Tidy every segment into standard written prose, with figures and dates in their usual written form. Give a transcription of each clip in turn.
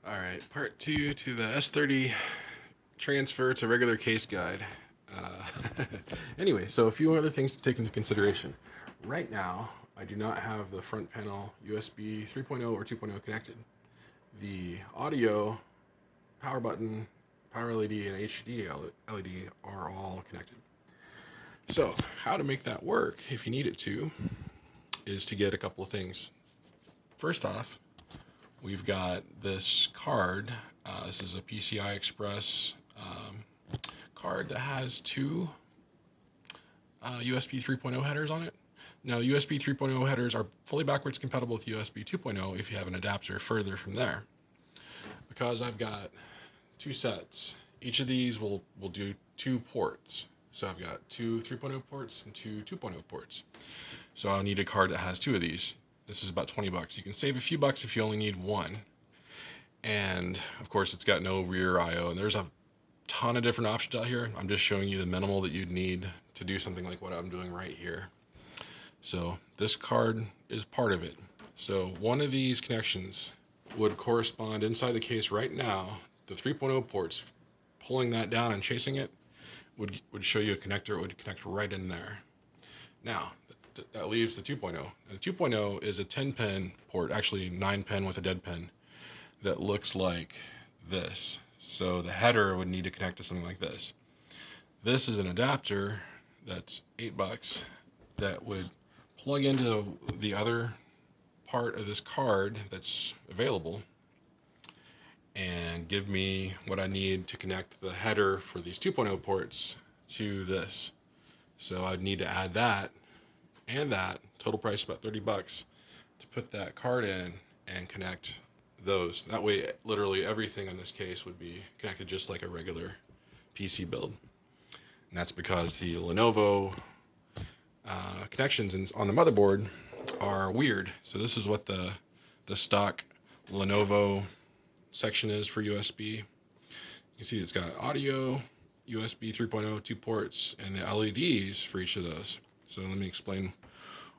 All right, part two to the S30 transfer to regular case guide. Anyway, so a few other things to take into consideration. Right now, I do not have the front panel USB 3.0 or 2.0 connected. The audio, power button, power LED, and HD LED are all connected. So, how to make that work, if you need it to, is to get a couple of things. First off, we've got this card. This is a PCI Express card that has two USB 3.0 headers on it. Now, USB 3.0 headers are fully backwards compatible with USB 2.0 if you have an adapter further from there. Because I've got two sets, each of these will do two ports. So I've got two 3.0 ports and two 2.0 ports. So I'll need a card that has two of these. This is about 20 bucks. You can save a few bucks if you only need one. And of course, it's got no rear I/O. And there's a ton of different options out here. I'm just showing you the minimal that you'd need to do something like what I'm doing right here. So this card is part of it. So one of these connections would correspond inside the case right now. The 3.0 ports, pulling that down and chasing it, would show you a connector. It would connect right in there. Now, that leaves the 2.0. And the 2.0 is a 10-pin port, actually 9-pin with a dead pin, that looks like this. So the header would need to connect to something like this. This is an adapter that's $8 that would plug into the other part of this card that's available and give me what I need to connect the header for these 2.0 ports to this. So I'd need to add that and that, total price about $30, to put that card in and connect those. That way, literally everything in this case would be connected just like a regular PC build. And that's because the Lenovo connections on the motherboard are weird. So this is what the stock Lenovo section is for USB. You can see it's got audio, USB 3.0, two ports, and the LEDs for each of those. So let me explain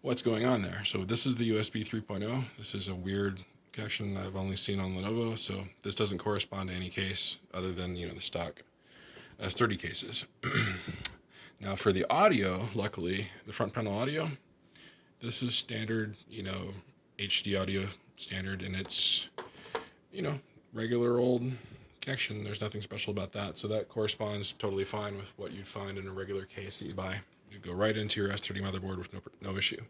what's going on there. So this is the USB 3.0. This is a weird connection I've only seen on Lenovo. So this doesn't correspond to any case other than, the stock S30 cases. Now for the audio, luckily, the front panel audio, this is standard, HD audio standard, and it's, regular old connection. There's nothing special about that. So that corresponds totally fine with what you'd find in a regular case that you buy. You go right into your S30 motherboard with no issue.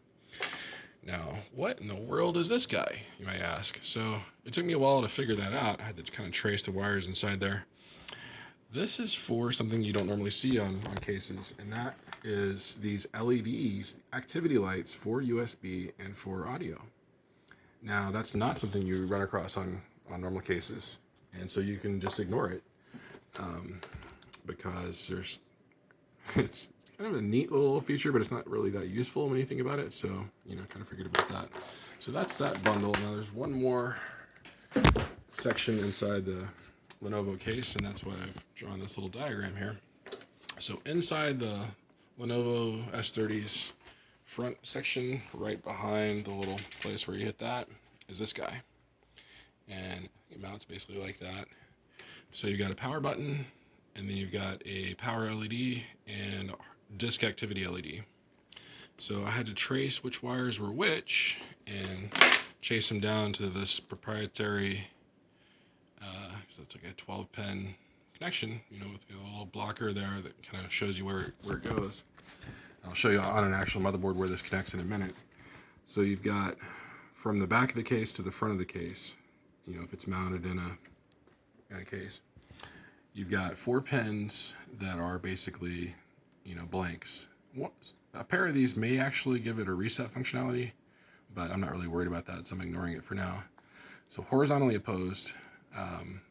Now, what in the world is this guy, you might ask? So it took me a while to figure that out. I had to kind of trace the wires inside there. This is for something you don't normally see on cases, and that is these LEDs, activity lights for USB and for audio. Now, that's not something you run across on normal cases, and so you can just ignore it because it's kind of a neat little feature, but it's not really that useful when you think about it, so, kind of forget about that. So that's that bundle. Now, there's one more section inside the Lenovo case, and that's why I've drawn this little diagram here. So inside the Lenovo S30's front section, right behind the little place where you hit that, is this guy. And it mounts basically like that. So you've got a power button, and then you've got a power LED and disk activity LED. So I had to trace which wires were which and chase them down to this proprietary, so it's like a 12-pin connection, with a little blocker there that kind of shows you where it goes. I'll show you on an actual motherboard where this connects in a minute. So you've got from the back of the case to the front of the case, if it's mounted in a case, you've got 4 pins that are basically, blanks. A pair of these may actually give it a reset functionality, but I'm not really worried about that, so I'm ignoring it for now. So horizontally opposed,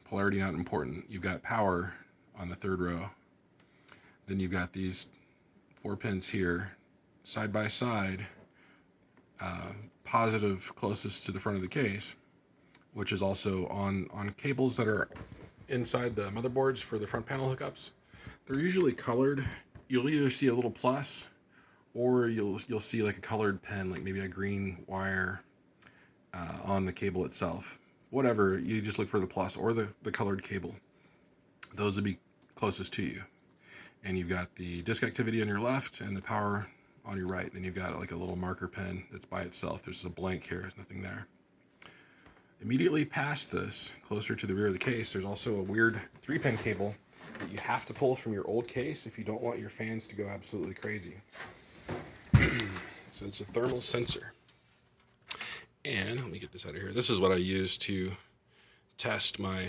polarity not important. You've got power on the third row. Then you've got these 4 pins here, side by side, positive closest to the front of the case, which is also on cables that are inside the motherboards for the front panel hookups. They're usually colored. You'll either see a little plus, or you'll see like a colored pin, like maybe a green wire on the cable itself. whatever, you just look for the plus or the colored cable. Those would be closest to you. And you've got the disk activity on your left and the power on your right. Then you've got like a little marker pen that's by itself. There's a blank here, there's nothing there. Immediately past this, closer to the rear of the case, there's also a weird 3-pin cable that you have to pull from your old case if you don't want your fans to go absolutely crazy. So it's a thermal sensor. And let me get this out of here. This is what I use to test my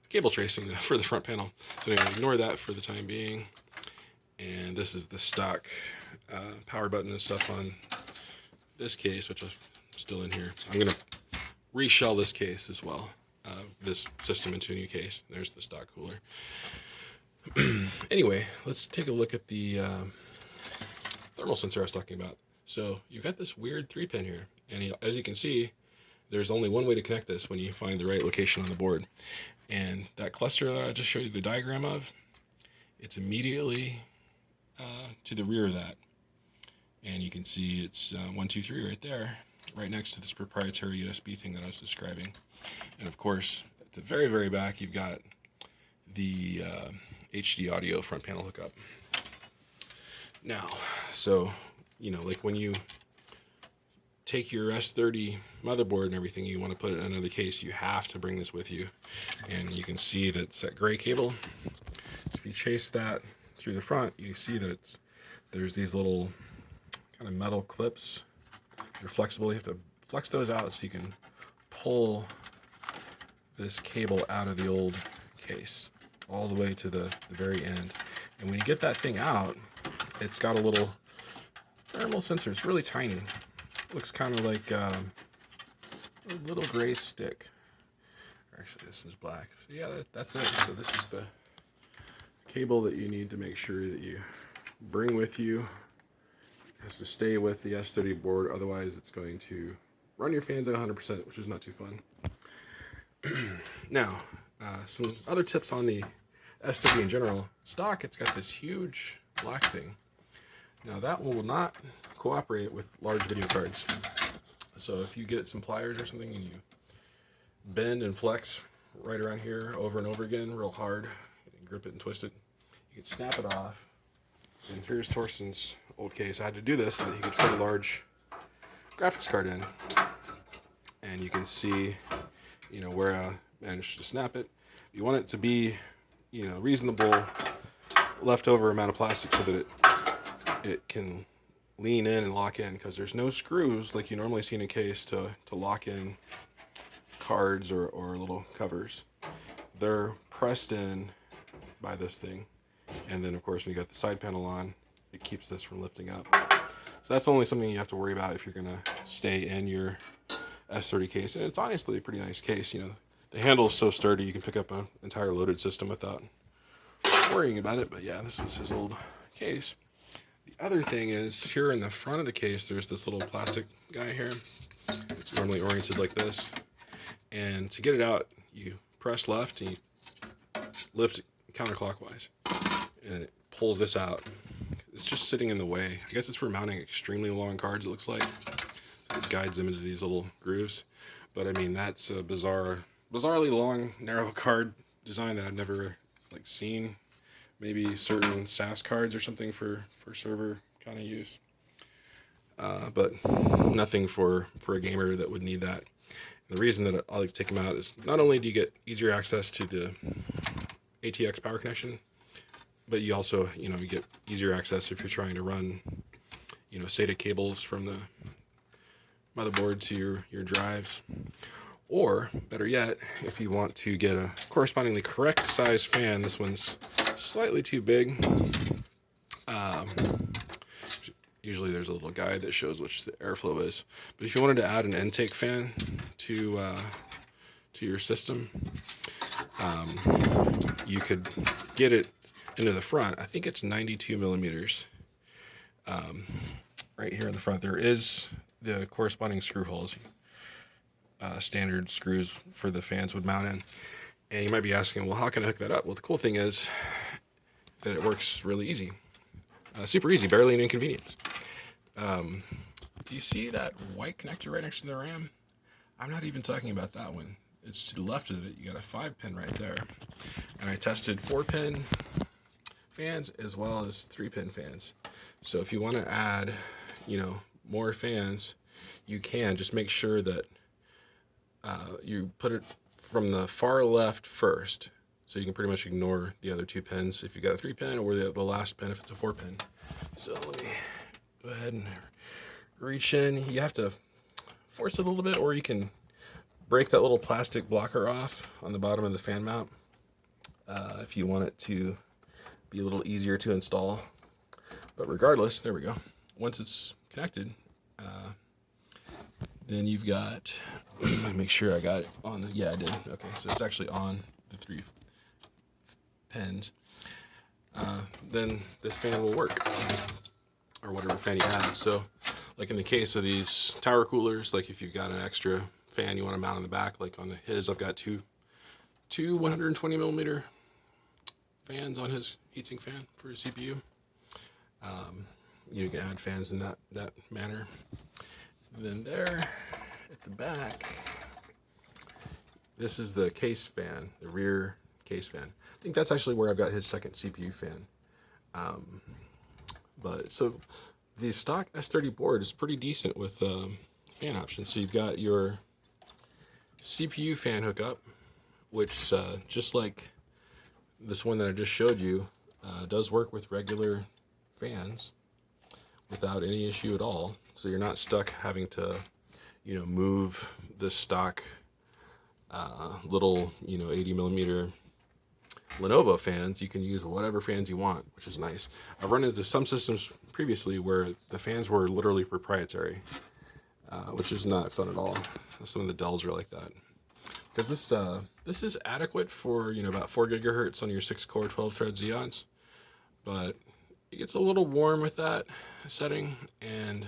cable tracing for the front panel. So anyway, ignore that for the time being. And this is the stock power button and stuff on this case, which is still in here. I'm going to reshell this case as well, this system into a new case. There's the stock cooler. Anyway, let's take a look at the thermal sensor I was talking about. So you've got this weird 3-pin here, and as you can see, there's only one way to connect this when you find the right location on the board. And that cluster that I just showed you the diagram of, it's immediately to the rear of that. And you can see it's 1, 2, 3 right there, right next to this proprietary USB thing that I was describing. And of course, at the very, very back, you've got the HD audio front panel hookup. Now, so, you know, like when you take your S30 motherboard and everything, you want to put it in another case, you have to bring this with you. And you can see that it's that gray cable. If you chase that through the front, you see that there's these little kind of metal clips. They're flexible. You have to flex those out so you can pull this cable out of the old case all the way to the very end. And when you get that thing out, it's got a little thermal sensor. It's really tiny. It looks kind of like a little gray stick. Actually, this is black. So yeah, that's it. So this is the cable that you need to make sure that you bring with you. It has to stay with the S30 board, otherwise it's going to run your fans at 100%, which is not too fun. Now, some other tips on the S30 in general. Stock, it's got this huge black thing. Now that one will not cooperate with large video cards. So if you get some pliers or something and you bend and flex right around here over and over again real hard, grip it and twist it, you can snap it off. And here's Torsten's old case. I had to do this so that he could fit a large graphics card in. And you can see, you know, where I managed to snap it. You want it to be, you know, reasonable leftover amount of plastic so that it can lean in and lock in, because there's no screws like you normally see in a case to lock in cards or little covers. They're pressed in by this thing, and then of course when you got the side panel on, it keeps this from lifting up. So that's only something you have to worry about if you're gonna stay in your S30 case. And it's honestly a pretty nice case. You know, the handle is so sturdy you can pick up an entire loaded system without worrying about it. But yeah, this was his old case. The other thing is, here in the front of the case, there's this little plastic guy here. It's normally oriented like this. And to get it out, you press left and you lift it counterclockwise. And it pulls this out. It's just sitting in the way. I guess it's for mounting extremely long cards, it looks like. So it guides them into these little grooves. But I mean, that's a bizarrely long, narrow card design that I've never seen. Maybe certain SAS cards or something for server kind of use. But nothing for a gamer that would need that. And the reason that I like to take them out is not only do you get easier access to the ATX power connection, but you also, you get easier access if you're trying to run, SATA cables from the motherboard to your drives. Or, better yet, if you want to get a correspondingly correct size fan, this one's slightly too big. Usually there's a little guide that shows which the airflow is. But if you wanted to add an intake fan to your system, you could get it into the front. I think it's 92 millimeters. Right here in the front, there is the corresponding screw holes. Standard screws for the fans would mount in. And you might be asking, well, how can I hook that up? Well, the cool thing is that it works really easy. Super easy, barely an inconvenience. Do you see that white connector right next to the RAM? I'm not even talking about that one. It's to the left of it. You got a 5-pin right there. And I tested 4-pin fans as well as 3-pin fans. So if you want to add, more fans, you can. Just make sure that you put it from the far left first. So you can pretty much ignore the other 2 pins if you got a 3-pin, or the last pin if it's a 4-pin. So let me go ahead and reach in. You have to force it a little bit, or you can break that little plastic blocker off on the bottom of the fan mount if you want it to be a little easier to install. But regardless, there we go. Once it's connected, then you've got, let me make sure I got it on the, yeah, I did. Okay, so it's actually on the 3 pins. Then this fan will work, or whatever fan you have. So like in the case of these tower coolers, like if you've got an extra fan you want to mount on the back, like on his, I've got two 120 millimeter fans on his heatsink fan for his CPU. You can add fans in that manner. And then there at the back, this is the case fan, the rear case fan. I think that's actually where I've got his second CPU fan. But so the stock S30 board is pretty decent with fan options. So you've got your CPU fan hookup, which just like this one that I just showed you, does work with regular fans without any issue at all. So you're not stuck having to, move the stock little, 80 millimeter Lenovo fans. You can use whatever fans you want, which is nice. I've run into some systems previously where the fans were literally proprietary, which is not fun at all. Some of the Dells are like that. Because this is adequate for, about 4 gigahertz on your 6-core 12-thread Xeons, but it gets a little warm with that setting, and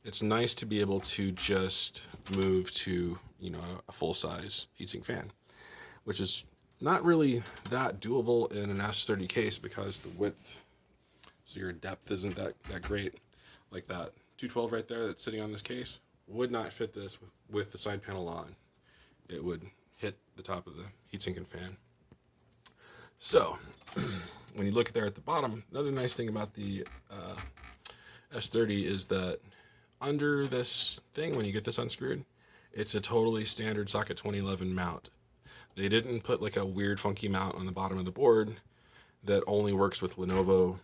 it's nice to be able to just move to, a full-size heatsink fan, which is not really that doable in an S30 case because the width, so your depth isn't that great. Like that 212 right there that's sitting on this case would not fit this with the side panel on. It would hit the top of the heatsink and fan. So when you look there at the bottom, another nice thing about the S30 is that under this thing, when you get this unscrewed, it's a totally standard socket 2011 mount. They didn't put like a weird funky mount on the bottom of the board that only works with Lenovo,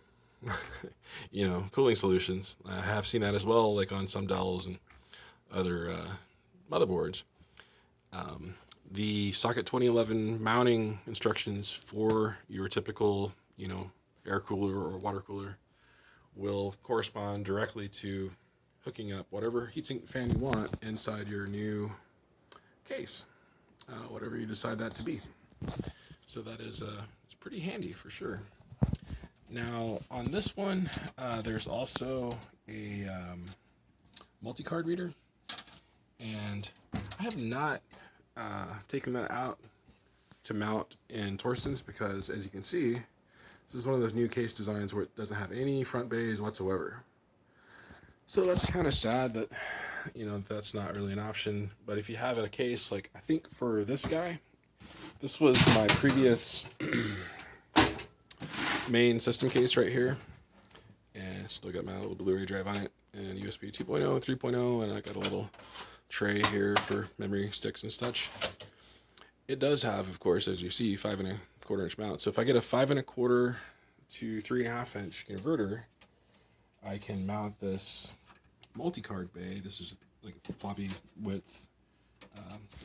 cooling solutions. I have seen that as well, like on some Dells and other motherboards. The socket 2011 mounting instructions for your typical, air cooler or water cooler will correspond directly to hooking up whatever heatsink fan you want inside your new case, whatever you decide that to be. So that is it's pretty handy for sure. Now on this one, there's also a multi-card reader, and I have not taken that out to mount in Torstens because, as you can see, this is one of those new case designs where it doesn't have any front bays whatsoever. So that's kind of sad that, that's not really an option. But if you have a case, like I think for this guy, this was my previous main system case right here. And still got my little Blu-ray drive on it, and USB 2.0, 3.0, and I got a little tray here for memory sticks and such. It does have, of course, as you see, 5 1/4 inch mount. So if I get a 5 1/4 to 3 1/2 inch converter, I can mount this multi-card bay. This is like floppy width.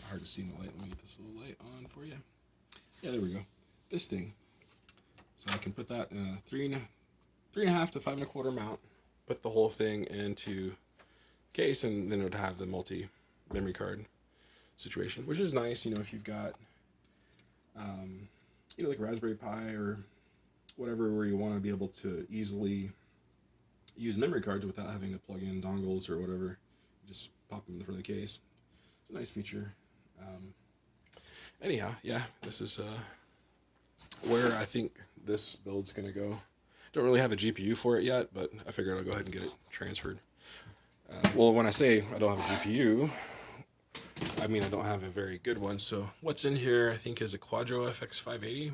Hard to see in the light. Let me get this little light on for you. Yeah, there we go. This thing. So I can put that in a 3 1/2 to 5 1/4 mount. Put the whole thing into case, and then it would have the multi memory card situation, which is nice. If you've got, like Raspberry Pi or whatever, where you want to be able to easily use memory cards without having to plug in dongles or whatever. You just pop them in the front of the case. It's a nice feature. Anyhow, yeah, this is where I think this build's going to go. Don't really have a GPU for it yet, but I figured I'll go ahead and get it transferred. Well, when I say I don't have a GPU, I mean, I don't have a very good one. So what's in here, I think, is a Quadro FX 580,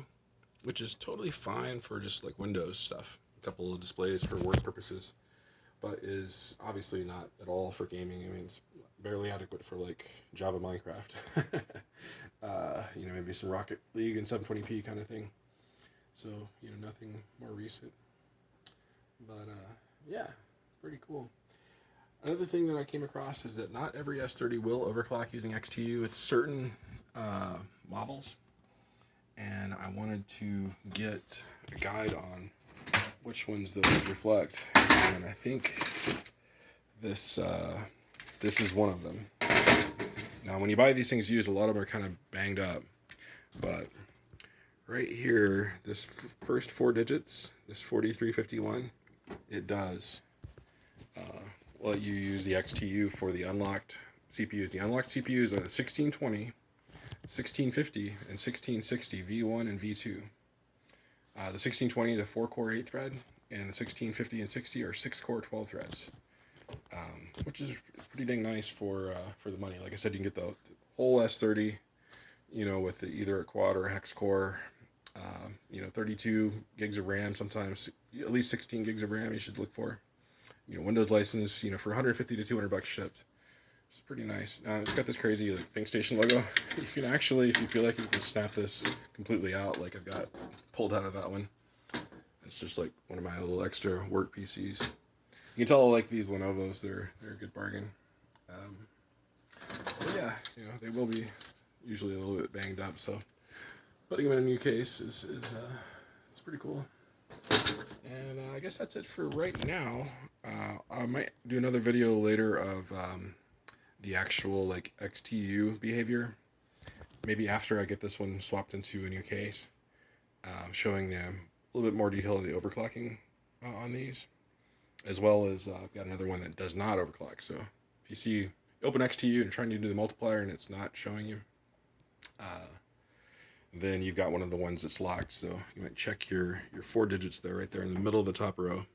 which is totally fine for just like Windows stuff. A couple of displays for work purposes, but is obviously not at all for gaming. I mean, it's barely adequate for like Java Minecraft. You know, maybe some Rocket League and 720p kind of thing. So, you know, nothing more recent. But yeah, pretty cool. Another thing that I came across is that not every S30 will overclock using XTU. It's certain models. And I wanted to get a guide on which ones those reflect. And I think this is one of them. Now, when you buy these things used, a lot of them are kind of banged up. But right here, this first 4 digits, this 4351, it does let you use the XTU for the unlocked CPUs. The unlocked CPUs are the 1620, 1650, and 1660, V1 and V2. The 1620 is a 4-core 8-thread, and the 1650 and 60 are 6-core 12 threads, which is pretty dang nice for the money. Like I said, you can get the whole S30, you know, with either a quad or a hex core. You know, 32 gigs of RAM, sometimes at least 16 gigs of RAM you should look for. You know, Windows license, you know, for 150 to 200 bucks shipped. It's pretty nice. It's got this crazy like ThinkStation logo. You can actually, if you feel like you can snap this completely out, like I've got pulled out of that one. It's just like one of my little extra work PCs. You can tell I like these Lenovos. They're a good bargain. But yeah, you know, they will be usually a little bit banged up, so putting them in a new case is pretty cool. And I guess that's it for right now. I might do another video later of the actual like XTU behavior. Maybe after I get this one swapped into a new case, showing them a little bit more detail of the overclocking on these, as well as I've got another one that does not overclock. So if you see open XTU and trying to do the multiplier and it's not showing you, then you've got one of the ones that's locked. So you might check your 4 digits there, right there in the middle of the top row.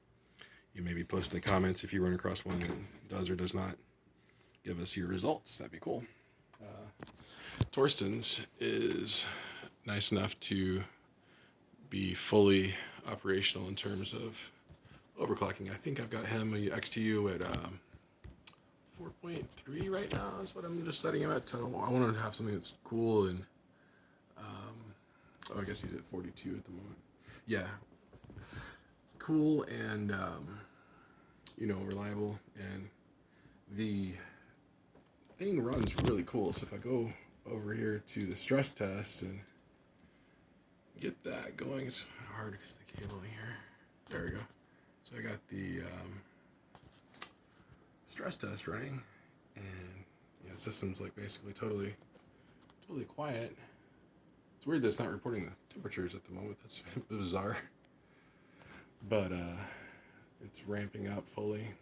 You maybe post in the comments if you run across one that does or does not. Give us your results. That'd be cool. Torsten's is nice enough to be fully operational in terms of overclocking. I think I've got him a XTU at 4.3 right now is what I'm just setting him at. I want to have something that's cool and I guess he's at 42 at the moment. Yeah, cool and you know, reliable, and the thing runs really cool. So if I go over here to the stress test and get that going, it's hard because of the cabling here. There we go. So I got the stress test running, and you know, system's like basically totally quiet. It's weird that it's not reporting the temperatures at the moment. That's bizarre. But it's ramping up fully,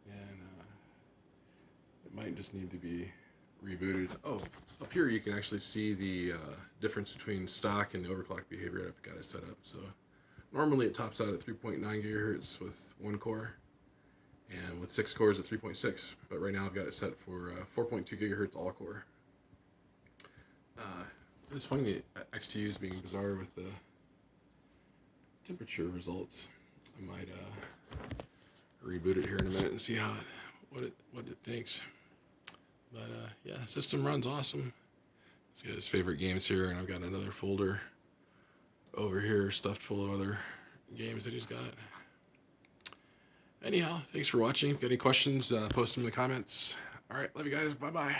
and it might just need to be rebooted. Oh, up here you can actually see the difference between stock and overclock behavior I've got it set up. So normally it tops out at 3.9 gigahertz with 1 core, and with 6 cores at 3.6. But right now I've got it set for 4.2 gigahertz all core. It's funny that XTU is being bizarre with the temperature results. I might reboot it here in a minute and see what it thinks. But yeah, system runs awesome. He's got his favorite games here, and I've got another folder over here stuffed full of other games that he's got. Anyhow, thanks for watching. If you got any questions, post them in the comments. All right, love you guys. Bye-bye.